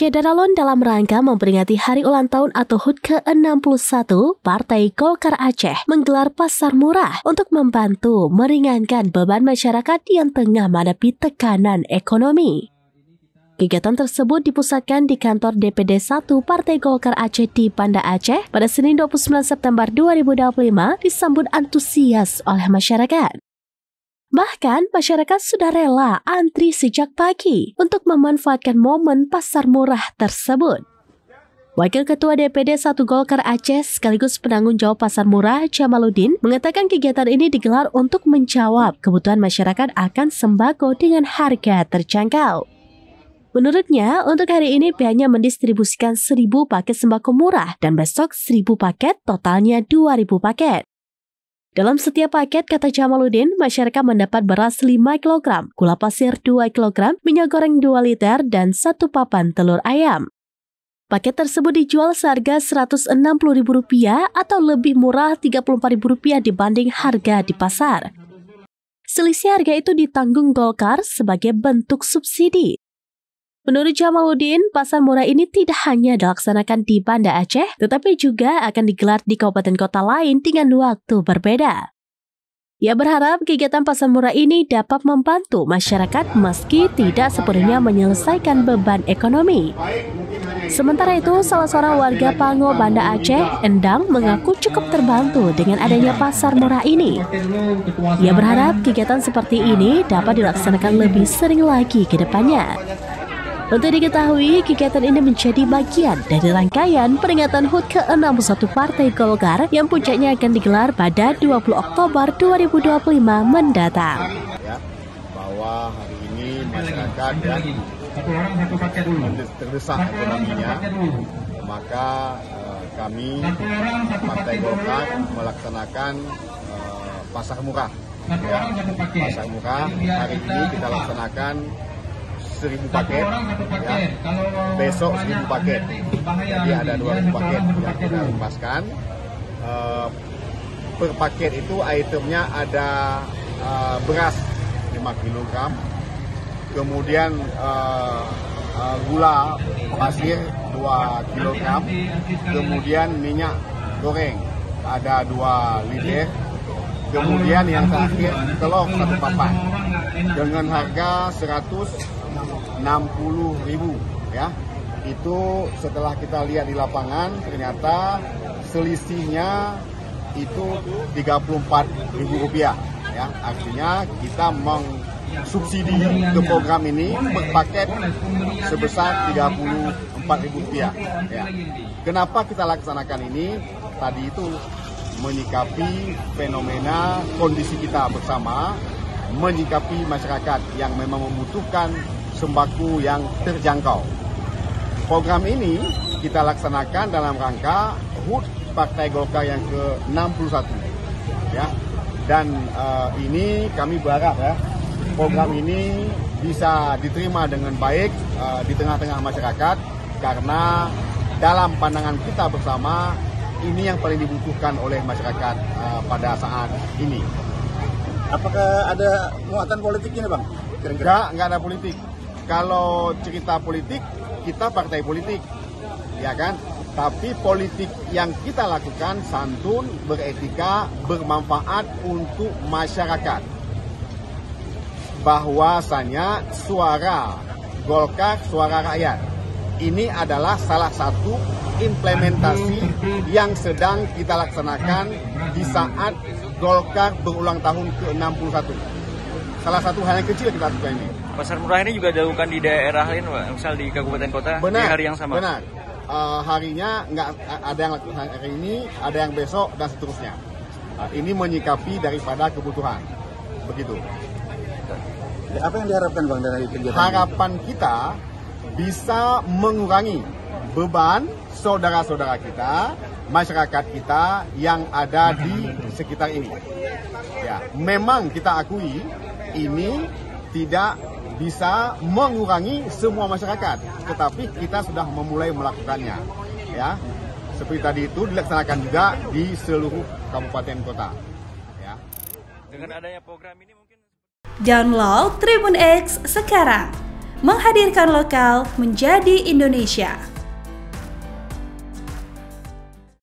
Syederalon dalam rangka memperingati hari ulang tahun atau HUT ke-61, Partai Golkar Aceh menggelar pasar murah untuk membantu meringankan beban masyarakat yang tengah menghadapi tekanan ekonomi. Kegiatan tersebut dipusatkan di kantor DPD 1 Partai Golkar Aceh di Banda Aceh pada Senin 29 September 2025 disambut antusias oleh masyarakat. Bahkan, masyarakat sudah rela antri sejak pagi untuk memanfaatkan momen pasar murah tersebut. Wakil Ketua DPD 1 Golkar Aceh sekaligus penanggung jawab pasar murah Jamaluddin mengatakan kegiatan ini digelar untuk menjawab kebutuhan masyarakat akan sembako dengan harga terjangkau. Menurutnya, untuk hari ini pihaknya mendistribusikan 1.000 paket sembako murah dan besok 1.000 paket, totalnya 2.000 paket. Dalam setiap paket, kata Jamaluddin, masyarakat mendapat beras 5 kg, gula pasir 2 kg, minyak goreng 2 liter, dan 1 papan telur ayam. Paket tersebut dijual seharga Rp160.000 atau lebih murah Rp34.000 dibanding harga di pasar. Selisih harga itu ditanggung Golkar sebagai bentuk subsidi. Menurut Jamaluddin, pasar murah ini tidak hanya dilaksanakan di Banda Aceh, tetapi juga akan digelar di kabupaten kota lain dengan waktu berbeda. Ia berharap kegiatan pasar murah ini dapat membantu masyarakat meski tidak sepenuhnya menyelesaikan beban ekonomi. Sementara itu, salah seorang warga Pango Banda Aceh, Endang, mengaku cukup terbantu dengan adanya pasar murah ini. Ia berharap kegiatan seperti ini dapat dilaksanakan lebih sering lagi ke depannya. Untuk diketahui, kegiatan ini menjadi bagian dari rangkaian peringatan HUT ke-61 Partai Golkar yang puncaknya akan digelar pada 20 Oktober 2025 mendatang. Ya, bahwa hari ini masyarakat terdesak ekonominya, maka kami Partai Golkar melaksanakan pasar murah. Ya, pasar murah hari ini kita laksanakan 1.000 paket, ya. Besok 1.000 paket, jadi ada 2.000 paket yang kita lepaskan. Per paket itu itemnya ada beras 5 kg, kemudian gula pasir 2 kg, kemudian minyak goreng ada 2 liter, kemudian yang terakhir telur 1 papan dengan harga 160.000, ya. Itu setelah kita lihat di lapangan ternyata selisihnya itu Rp34.000, ya. Artinya kita mengsubsidi ke program ini per paket sebesar Rp34.000, ya. Kenapa kita laksanakan ini? Tadi itu menyikapi fenomena kondisi kita bersama, menyikapi masyarakat yang memang membutuhkan sembako yang terjangkau. Program ini kita laksanakan dalam rangka HUT Partai Golkar yang ke-61, ya. Dan ini kami berharap, ya, program ini bisa diterima dengan baik di tengah-tengah masyarakat, karena dalam pandangan kita bersama ini yang paling dibutuhkan oleh masyarakat pada saat ini. Apakah ada muatan politik ini, Bang? Enggak ada politik. Kalau cerita politik, kita partai politik, ya kan? Tapi politik yang kita lakukan santun, beretika, bermanfaat untuk masyarakat. Bahwasanya suara Golkar, suara rakyat, ini adalah salah satu implementasi yang sedang kita laksanakan di saat Golkar berulang tahun ke-61. Salah satu hal yang kecil kita lakukan ini. Pasar murah ini juga dilakukan di daerah lain, Pak, misal di kabupaten kota, benar, di hari yang sama. Benar. Harinya nggak ada yang lakukan hari ini, ada yang besok dan seterusnya. Ini menyikapi daripada kebutuhan, begitu. Apa yang diharapkan, Bang, dari kegiatan harapan ini? Kita bisa mengurangi beban saudara-saudara kita, masyarakat kita yang ada di sekitar ini. Ya, memang kita akui ini tidak bisa mengurangi semua masyarakat, tetapi kita sudah memulai melakukannya, ya. Seperti tadi itu dilaksanakan juga di seluruh kabupaten kota, ya. Dengan adanya program ini mungkin download Tribun X sekarang, menghadirkan lokal menjadi Indonesia.